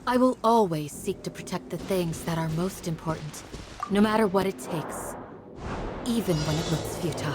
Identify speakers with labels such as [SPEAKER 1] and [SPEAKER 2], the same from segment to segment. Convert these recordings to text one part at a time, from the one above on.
[SPEAKER 1] I will always seek to protect the things that are most important, no matter what it takes, even when it looks futile.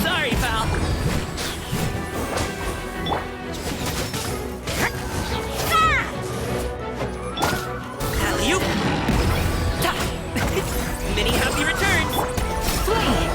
[SPEAKER 2] Sorry, pal. Alley-oop. Ta. Many happy returns.
[SPEAKER 1] Flame!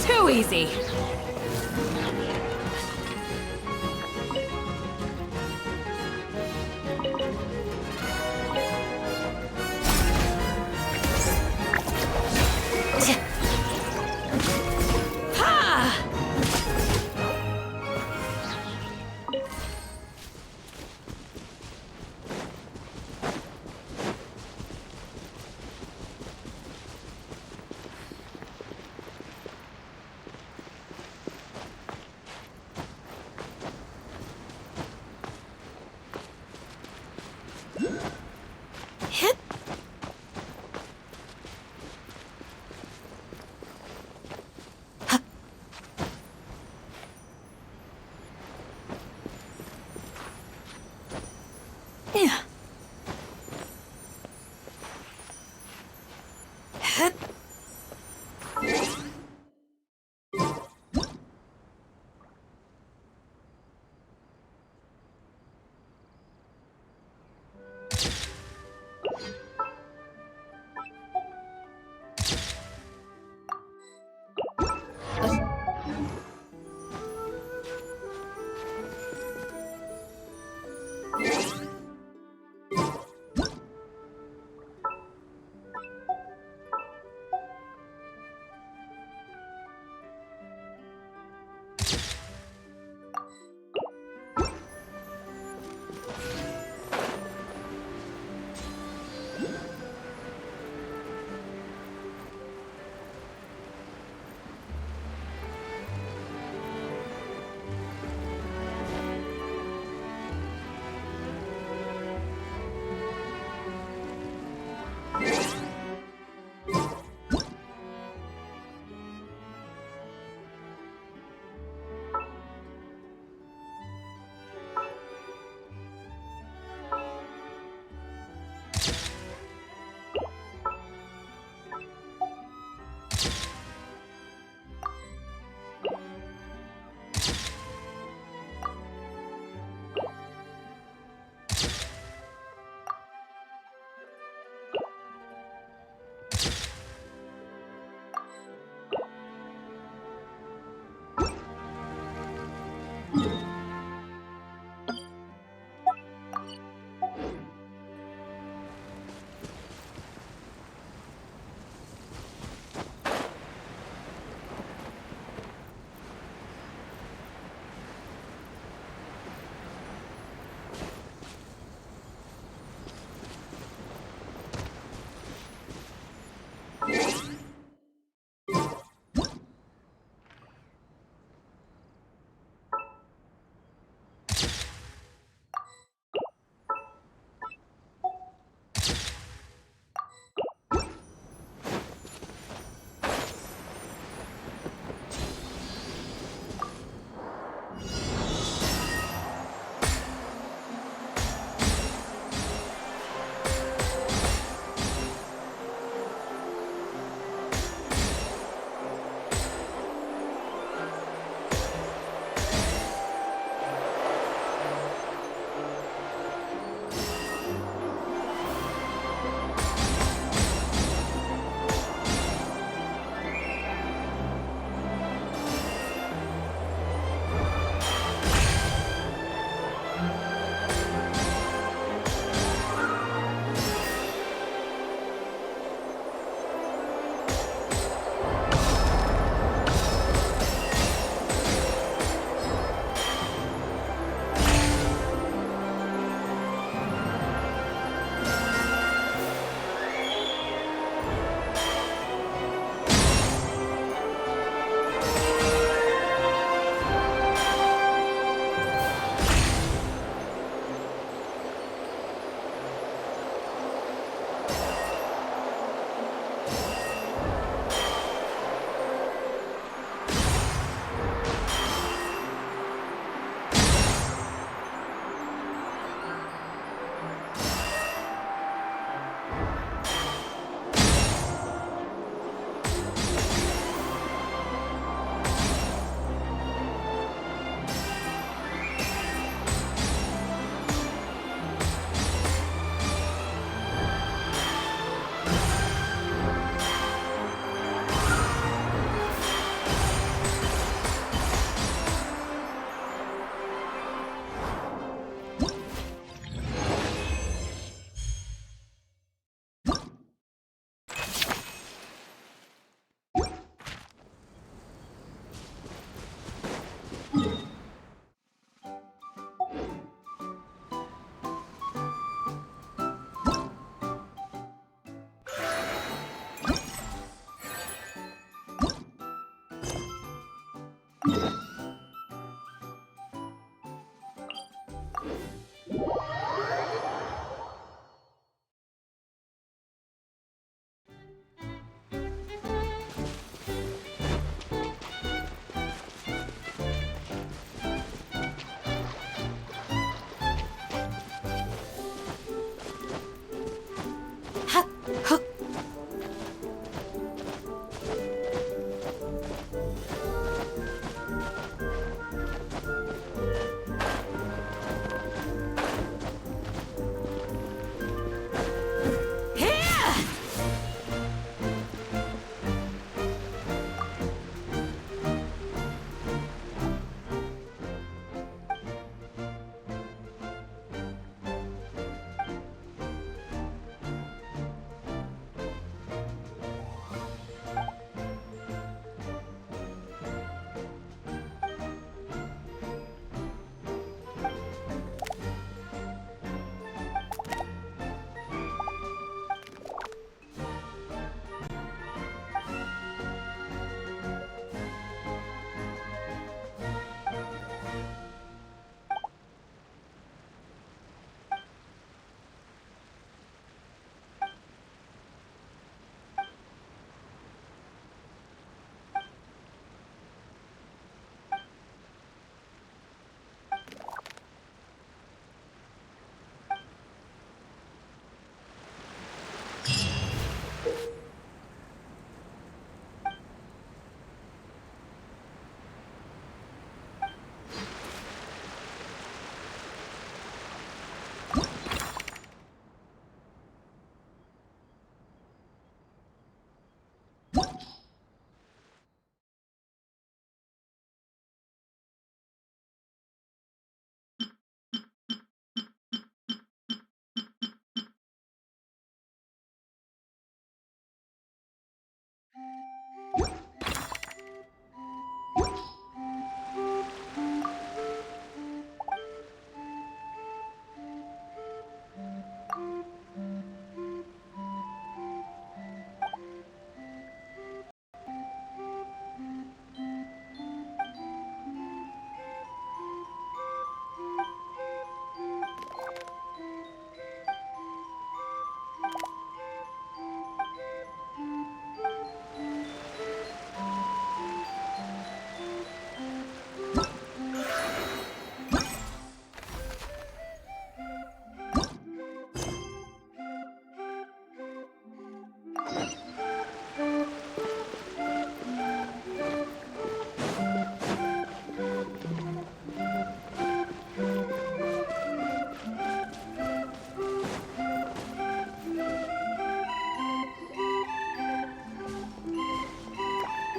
[SPEAKER 1] Too easy.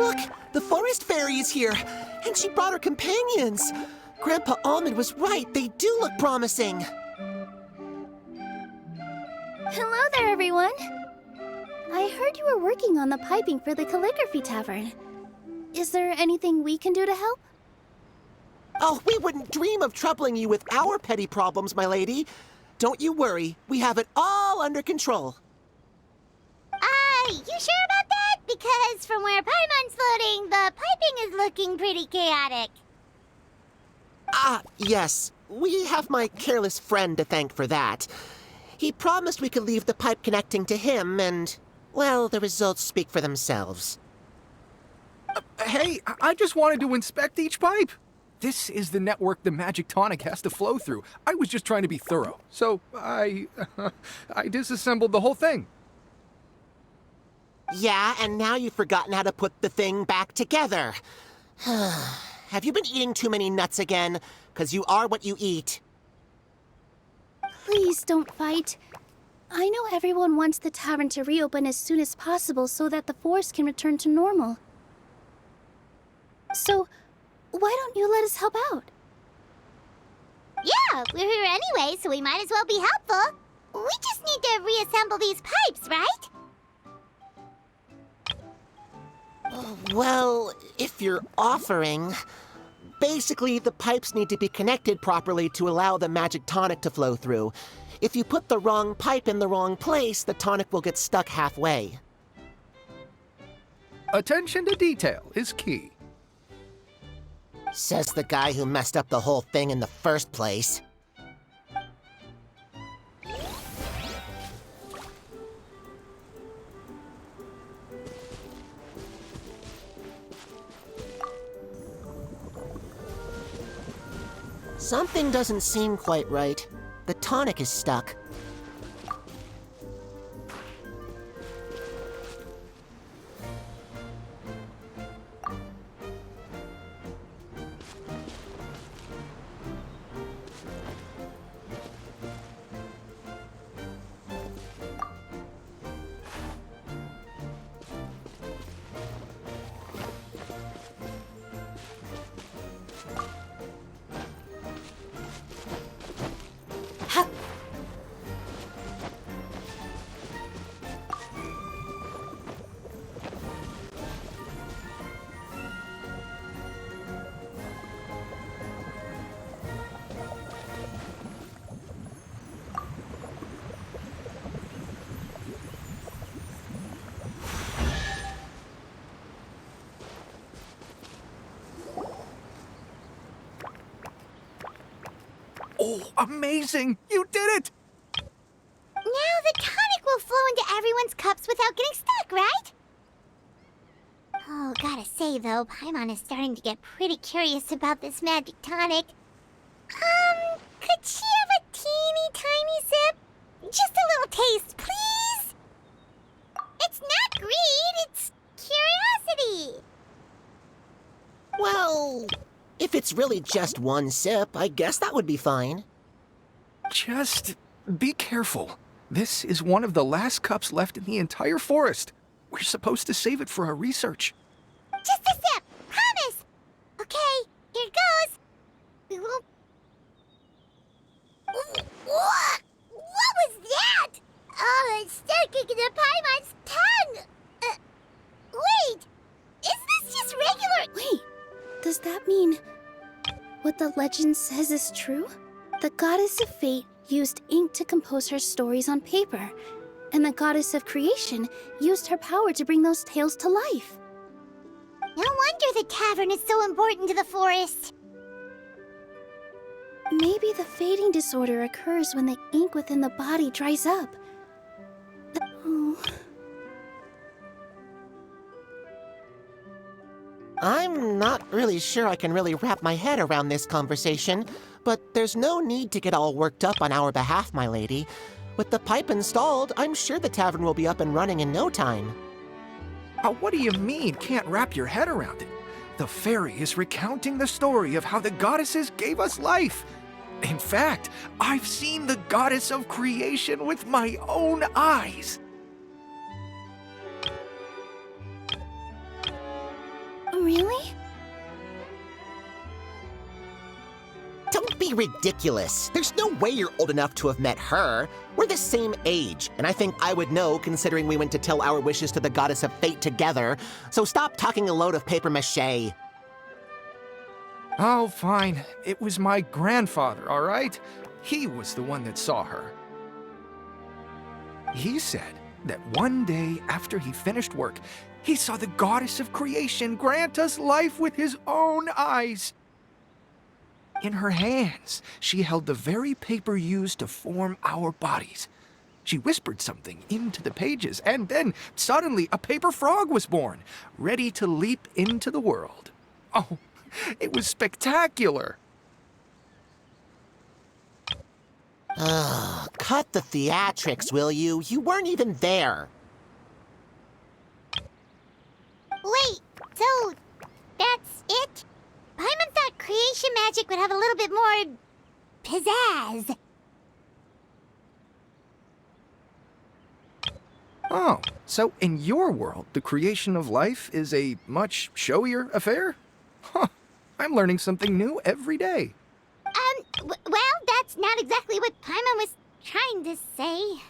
[SPEAKER 3] Look, the forest fairy is here, and she brought her companions. Grandpa Almond was right, they do look promising.
[SPEAKER 4] Hello there, everyone. I heard you were working on the piping for the calligraphy tavern. Is there anything we can do to help?
[SPEAKER 3] Oh, we wouldn't dream of troubling you with our petty problems, my lady. Don't you worry, we have it all under control.
[SPEAKER 5] You sure about that? Because from where Paimon's floating, the piping is looking pretty chaotic.
[SPEAKER 3] Ah, yes. We have my careless friend to thank for that. He promised we could leave the pipe connecting to him, and, well, the results speak for themselves.
[SPEAKER 6] Hey, I just wanted to inspect each pipe. This is the network the magic tonic has to flow through. I was just trying to be thorough, so I disassembled the whole thing.
[SPEAKER 3] Yeah, and now you've forgotten how to put the thing back together. Have you been eating too many nuts again? 'Cause you are what you eat.
[SPEAKER 4] Please don't fight. I know everyone wants the tavern to reopen as soon as possible so that the forest can return to normal. So, why don't you let us help out?
[SPEAKER 5] Yeah, we're here anyway, so we might as well be helpful. We just need to reassemble these pipes, right?
[SPEAKER 3] Well, if you're offering... Basically, the pipes need to be connected properly to allow the magic tonic to flow through. If you put the wrong pipe in the wrong place, the tonic will get stuck halfway.
[SPEAKER 6] Attention to detail is key.
[SPEAKER 3] Says the guy who messed up the whole thing in the first place. Something doesn't seem quite right. The tonic is stuck.
[SPEAKER 6] Oh, amazing! You did it!
[SPEAKER 5] Now the tonic will flow into everyone's cups without getting stuck, right? Oh, gotta say though, Paimon is starting to get pretty curious about this magic tonic. Could she have a teeny tiny sip? Just a little taste, please? It's not greed, it's curiosity.
[SPEAKER 3] Well, if it's really just one sip, I guess that would be fine.
[SPEAKER 6] Just be careful. This is one of the last cups left in the entire forest. We're supposed to save it for our research.
[SPEAKER 5] Just a sip, promise. Okay, here it goes. We won't... What? What was that? Oh, it's sticking to Paimon's tongue. Wait, is this just regular...
[SPEAKER 4] Wait, does that mean what the legend says is true? The goddess of fate used ink to compose her stories on paper, and the goddess of creation used her power to bring those tales to life.
[SPEAKER 5] No wonder the tavern is so important to the forest.
[SPEAKER 4] Maybe the fading disorder occurs when the ink within the body dries up. Oh.
[SPEAKER 3] I'm not really sure I can really wrap my head around this conversation, but there's no need to get all worked up on our behalf, my lady. With the pipe installed, I'm sure the tavern will be up and running in no time.
[SPEAKER 6] What do you mean, can't wrap your head around it? The fairy is recounting the story of how the goddesses gave us life. In fact, I've seen the goddess of creation with my own eyes.
[SPEAKER 4] Really?
[SPEAKER 3] Don't be ridiculous. There's no way you're old enough to have met her. We're the same age, and I think I would know considering we went to tell our wishes to the Goddess of Fate together. So stop talking a load of papier-mâché.
[SPEAKER 6] Oh, fine. It was my grandfather, all right? He was the one that saw her. He said that one day after he finished work, he saw the Goddess of Creation grant us life with his own eyes. In her hands, she held the very paper used to form our bodies. She whispered something into the pages, and then suddenly a paper frog was born, ready to leap into the world. Oh, it was spectacular.
[SPEAKER 3] Ugh, cut the theatrics, will you? You weren't even there.
[SPEAKER 5] Wait, so that's it? Paimon thought creation magic would have a little bit more pizzazz.
[SPEAKER 6] Oh, so in your world, the creation of life is a much showier affair? Huh, I'm learning something new every day.
[SPEAKER 5] Well, that's not exactly what Paimon was trying to say.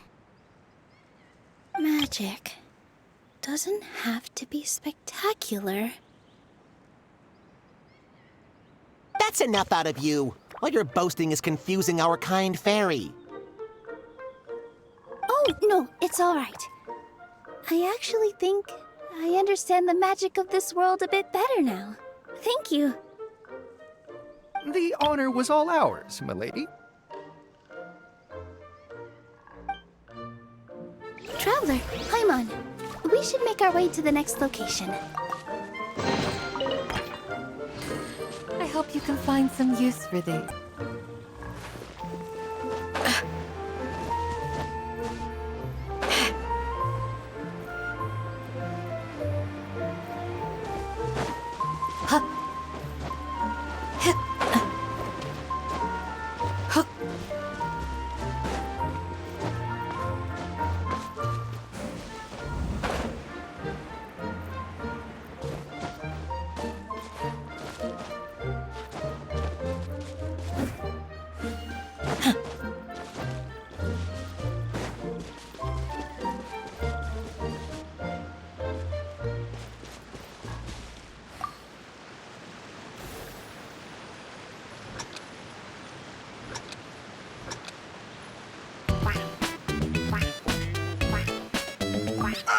[SPEAKER 4] Magic doesn't have to be spectacular.
[SPEAKER 3] That's enough out of you. All your boasting is confusing our kind fairy.
[SPEAKER 4] Oh, no, it's all right. I actually think I understand the magic of this world a bit better now. Thank you.
[SPEAKER 6] The honor was all ours, milady.
[SPEAKER 4] Traveler, Paimon, we should make our way to the next location.
[SPEAKER 1] I hope you can find some use for these.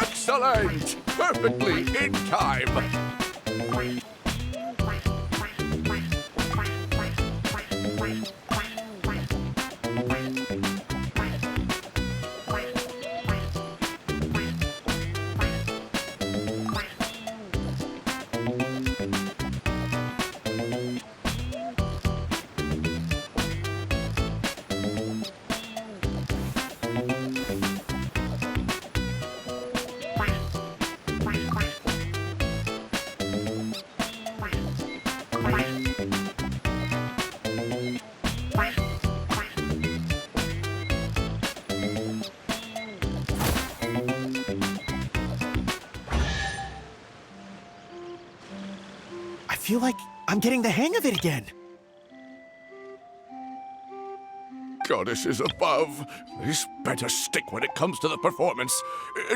[SPEAKER 7] Excellent! Perfectly in time!
[SPEAKER 8] I feel like I'm getting the hang of it again.
[SPEAKER 7] Goddesses above, this better stick when it comes to the performance.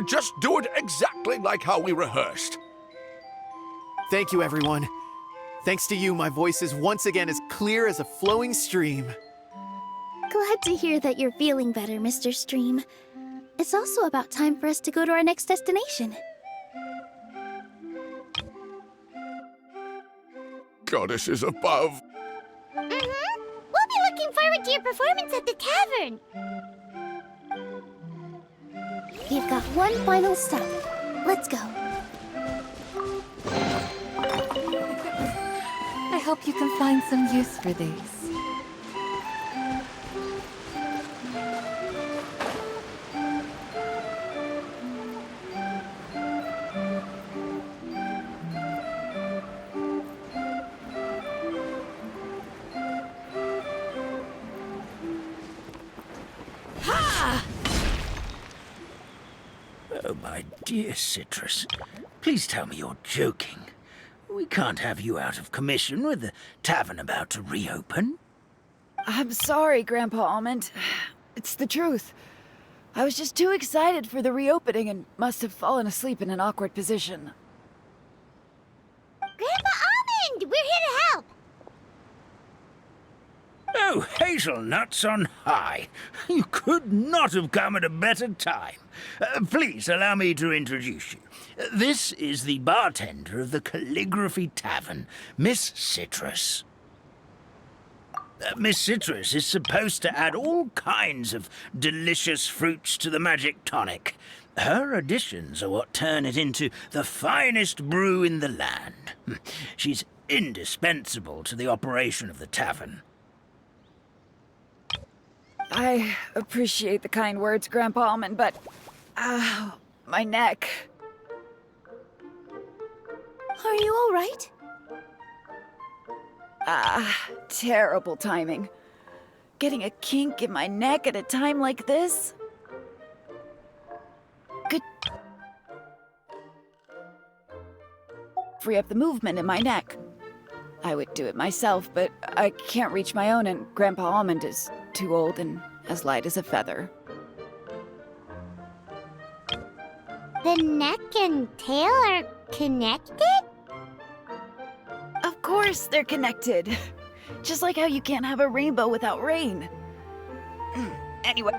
[SPEAKER 7] Just do it exactly like how we rehearsed.
[SPEAKER 8] Thank you, everyone. Thanks to you, my voice is once again as clear as a flowing stream.
[SPEAKER 4] Glad to hear that you're feeling better, Mr. Stream. It's also about time for us to go to our next destination.
[SPEAKER 7] Goddesses above.
[SPEAKER 5] We'll be looking forward to your performance at the tavern.
[SPEAKER 4] We've got one final stop. Let's go.
[SPEAKER 1] I hope you can find some use for these.
[SPEAKER 9] Oh, my dear Citrus. Please tell me you're joking. We can't have you out of commission with the tavern about to reopen.
[SPEAKER 10] I'm sorry, Grandpa Almond. It's the truth. I was just too excited for the reopening and must have fallen asleep in an awkward position.
[SPEAKER 5] Grandpa Almond! We're here to help!
[SPEAKER 9] Oh, hazelnuts on high. You could not have come at a better time. Please allow me to introduce you. This is the bartender of the Calligraphy Tavern, Miss Citrus. Miss Citrus is supposed to add all kinds of delicious fruits to the magic tonic. Her additions are what turn it into the finest brew in the land. She's indispensable to the operation of the tavern.
[SPEAKER 10] I appreciate the kind words, Grandpa Almond, but... my neck.
[SPEAKER 4] Are you all right?
[SPEAKER 10] Terrible timing. Getting a kink in my neck at a time like this? Could free up the movement in my neck. I would do it myself, but I can't reach my own, and Grandpa Almond is too old and as light as a feather.
[SPEAKER 5] The neck and tail are connected?
[SPEAKER 10] Of course they're connected. Just like how you can't have a rainbow without rain. Anyway.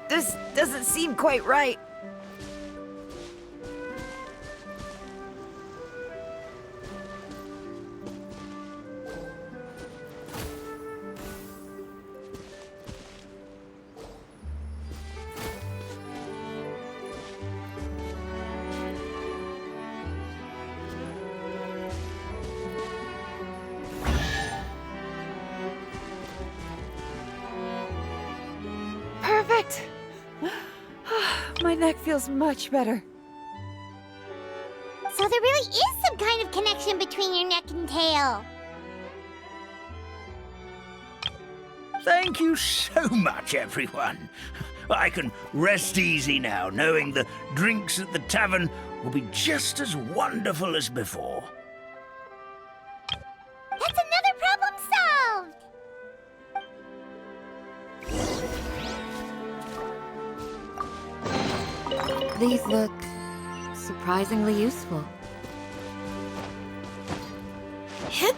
[SPEAKER 10] This doesn't seem quite right. Perfect! My neck feels much better.
[SPEAKER 5] So there really is some kind of connection between your neck and tail.
[SPEAKER 9] Thank you so much, everyone. I can rest easy now, knowing the drinks at the tavern will be just as wonderful as before.
[SPEAKER 5] That's another problem solved!
[SPEAKER 1] These look surprisingly useful.
[SPEAKER 4] Hip.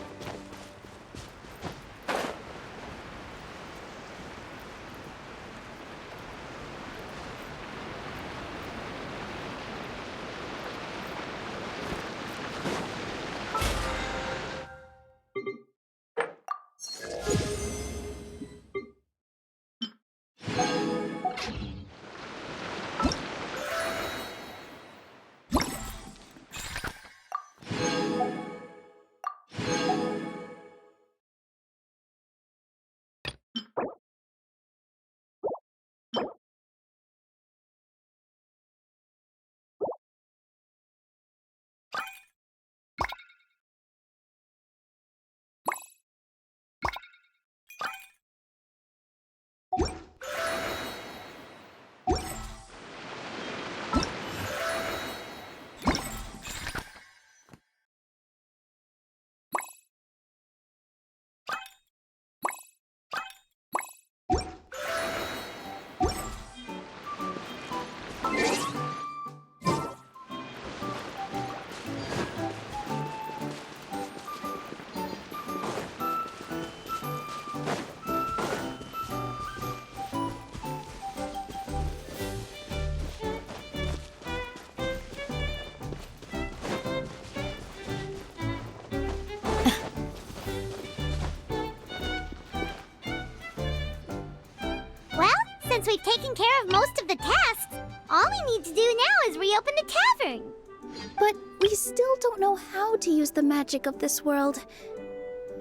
[SPEAKER 5] we've taken care of most of the tasks. All we need to do now is reopen the tavern.
[SPEAKER 4] But we still don't know how to use the magic of this world.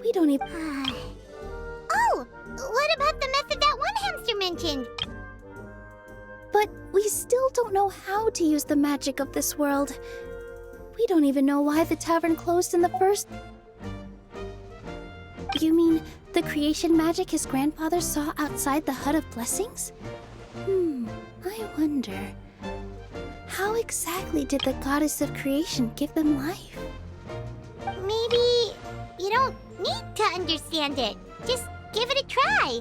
[SPEAKER 4] We don't even...
[SPEAKER 5] Oh, what about the method that one hamster mentioned?
[SPEAKER 4] But we still don't know how to use the magic of this world. We don't even know why the tavern closed in the first... You mean the creation magic his grandfather saw outside the Hut of Blessings? I wonder... How exactly did the goddess of creation give them life?
[SPEAKER 5] Maybe you don't need to understand it. Just give it a try.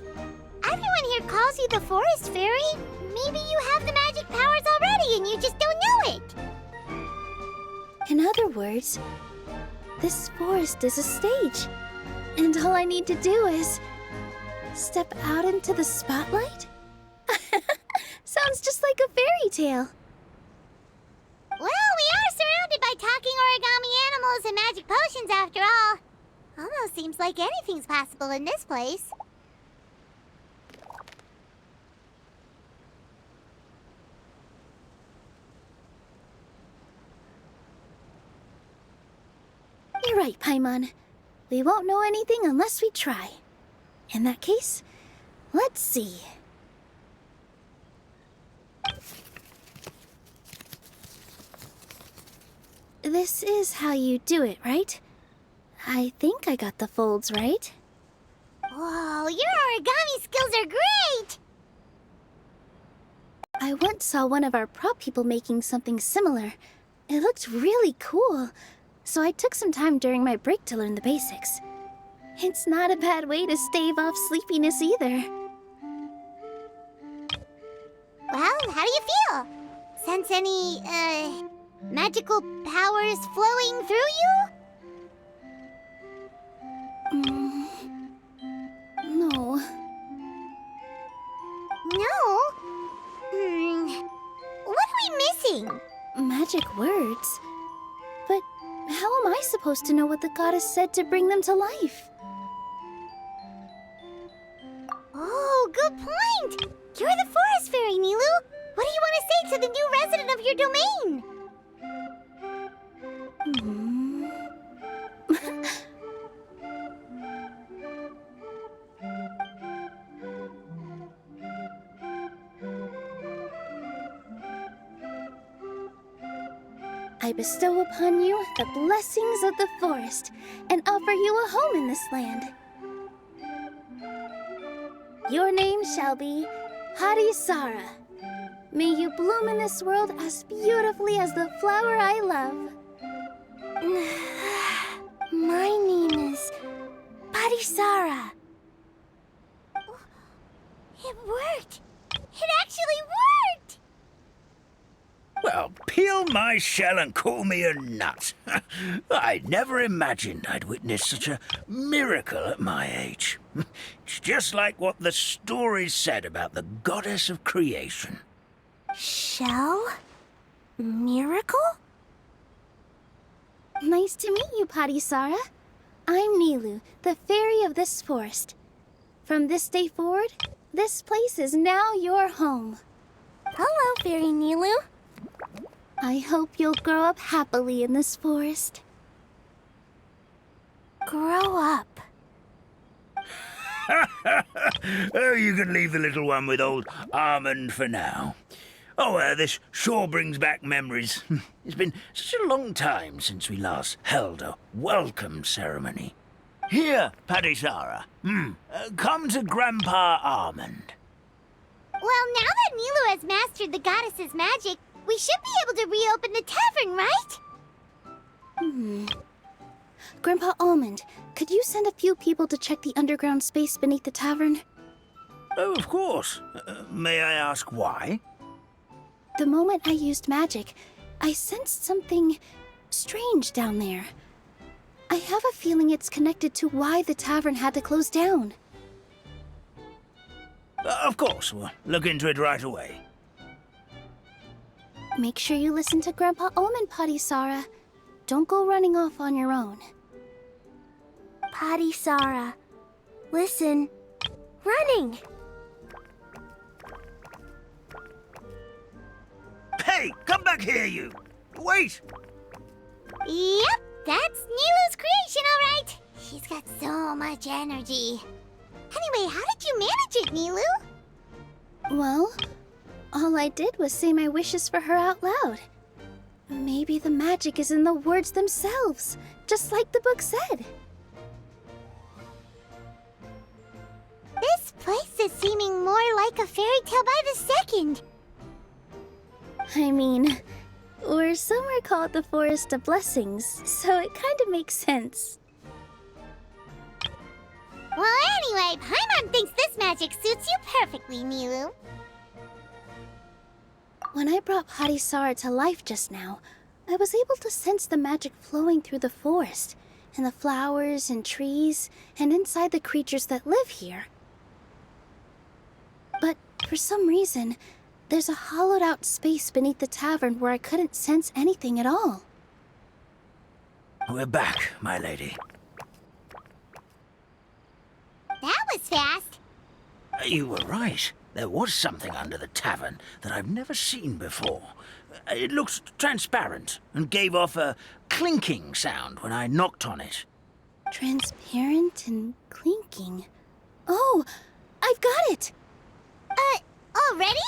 [SPEAKER 5] Everyone here calls you the Forest Fairy. Maybe you have the magic powers already and you just don't know it.
[SPEAKER 4] In other words, this forest is a stage. And all I need to do is... step out into the spotlight? Sounds just like a fairy tale.
[SPEAKER 5] Well, we are surrounded by talking origami animals and magic potions after all. Almost seems like anything's possible in this place.
[SPEAKER 4] You're right, Paimon. We won't know anything unless we try. In that case, let's see. This is how you do it, right? I think I got the folds right.
[SPEAKER 5] Whoa, your origami skills are great!
[SPEAKER 4] I once saw one of our prop people making something similar. It looked really cool, so I took some time during my break to learn the basics. It's not a bad way to stave off sleepiness either.
[SPEAKER 5] Well, how do you feel? Sense any, magical powers flowing through you?
[SPEAKER 4] No.
[SPEAKER 5] No? What are we missing?
[SPEAKER 4] Magic words? But how am I supposed to know what the goddess said to bring them to life?
[SPEAKER 5] Oh, good point! You're the Forest Fairy, Nilu! What do you want to say to the new resident of your domain?
[SPEAKER 4] I bestow upon you the blessings of the forest and offer you a home in this land. Your name shall be Harisara. May you bloom in this world as beautifully as the flower I love. My name is Harisara.
[SPEAKER 5] It worked! It actually worked!
[SPEAKER 9] Well, peel my shell and call me a nut. I never imagined I'd witness such a miracle at my age. It's just like what the stories said about the goddess of creation.
[SPEAKER 5] Shell? Miracle?
[SPEAKER 4] Nice to meet you, Harisara. I'm Nilu, the fairy of this forest. From this day forward, this place is now your home.
[SPEAKER 5] Hello, Fairy Nilu.
[SPEAKER 4] I hope you'll grow up happily in this forest.
[SPEAKER 5] Grow up.
[SPEAKER 9] Oh, you can leave the little one with old Almond for now. Oh, this sure brings back memories. It's been such a long time since we last held a welcome ceremony. Here, Padisara. Come to Grandpa Almond.
[SPEAKER 5] Well, now that Nilu has mastered the goddess's magic, we should be able to reopen the tavern, right?
[SPEAKER 4] Grandpa Almond, could you send a few people to check the underground space beneath the tavern?
[SPEAKER 9] Oh, of course. May I ask why?
[SPEAKER 4] The moment I used magic, I sensed something strange down there. I have a feeling it's connected to why the tavern had to close down.
[SPEAKER 9] Of course. We'll look into it right away.
[SPEAKER 4] Make sure you listen to Grandpa Almond, Padisara. Don't go running off on your own.
[SPEAKER 5] Padisara, listen. Running!
[SPEAKER 9] Hey, come back here, you! Wait!
[SPEAKER 5] Yep, that's Nilu's creation, all right. She's got so much energy. Anyway, how did you manage it, Nilu?
[SPEAKER 4] Well, all I did was say my wishes for her out loud. Maybe the magic is in the words themselves, just like the book said.
[SPEAKER 5] This place is seeming more like a fairy tale by the second.
[SPEAKER 4] I mean, we're somewhere called the Forest of Blessings, so it kind of makes sense.
[SPEAKER 5] Well, anyway, Paimon thinks this magic suits you perfectly, Nilu.
[SPEAKER 4] When I brought Hadisara to life just now, I was able to sense the magic flowing through the forest, and the flowers and trees, and inside the creatures that live here. But for some reason, there's a hollowed-out space beneath the tavern where I couldn't sense anything at all.
[SPEAKER 9] We're back, my lady.
[SPEAKER 5] That was fast.
[SPEAKER 9] You were right. There was something under the tavern that I've never seen before. It looked transparent and gave off a clinking sound when I knocked on it.
[SPEAKER 4] Transparent and clinking. Oh, I've got it!
[SPEAKER 5] Already?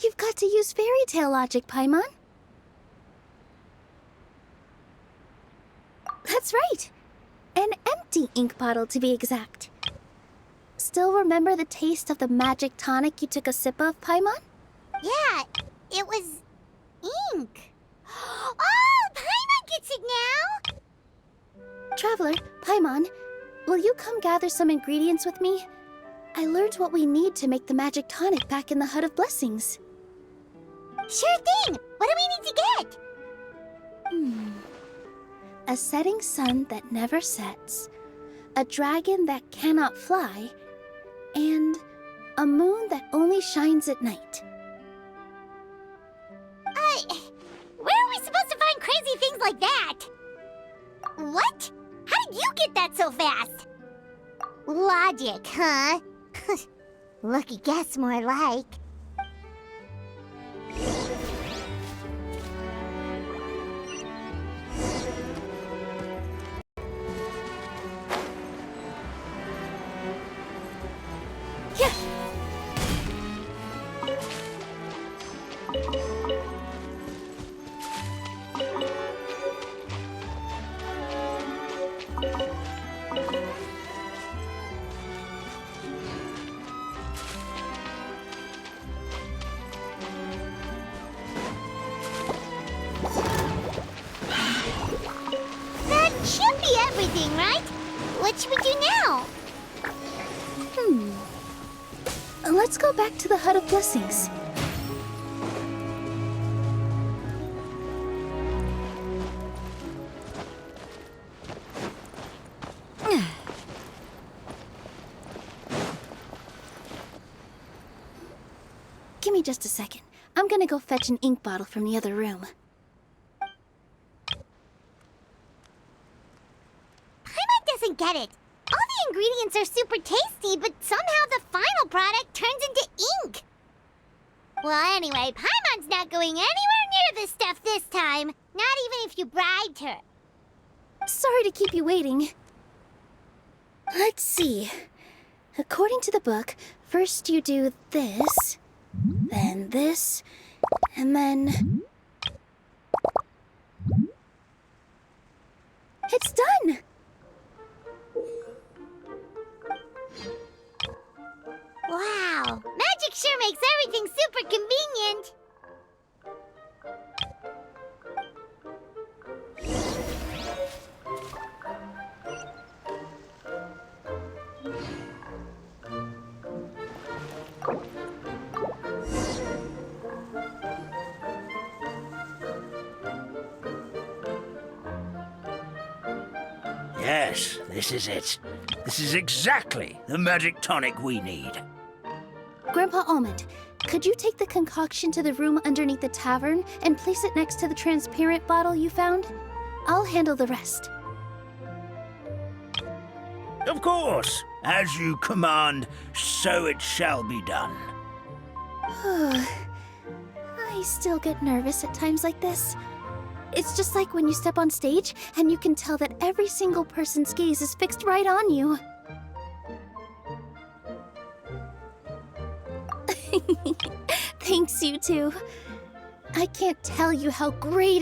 [SPEAKER 4] You've got to use fairy tale logic, Paimon. That's right. An empty ink bottle, to be exact. Still remember the taste of the magic tonic you took a sip of, Paimon?
[SPEAKER 5] Yeah, it was ink. Oh, Paimon gets it now!
[SPEAKER 4] Traveler, Paimon, will you come gather some ingredients with me? I learned what we need to make the magic tonic back in the Hut of Blessings.
[SPEAKER 5] Sure thing! What do we need to get?
[SPEAKER 4] A setting sun that never sets, a dragon that cannot fly, and a moon that only shines at night.
[SPEAKER 5] Where are we supposed to find crazy things like that? What? How did you get that so fast? Logic, huh? Lucky guess, more like. That should be everything, right? What should we do now?
[SPEAKER 4] Let's go back to the Hut of Blessings. Give me just a second. I'm gonna go fetch an ink bottle from the other room.
[SPEAKER 5] Paimon doesn't get it. All the ingredients are super tasty, but somehow the final product turns into ink. Well, anyway, Paimon's not going anywhere near this stuff this time. Not even if you bribed her.
[SPEAKER 4] Sorry to keep you waiting. Let's see. According to the book, first you do this, then this, and then... It's done!
[SPEAKER 5] Wow, magic sure makes everything super convenient.
[SPEAKER 9] Yes, this is it. This is exactly the magic tonic we need.
[SPEAKER 4] Grandpa Almond, could you take the concoction to the room underneath the tavern and place it next to the transparent bottle you found? I'll handle the rest.
[SPEAKER 9] Of course. As you command, so it shall be done.
[SPEAKER 4] I still get nervous at times like this. It's just like when you step on stage and you can tell that every single person's gaze is fixed right on you. Thanks, you two. I can't tell you how great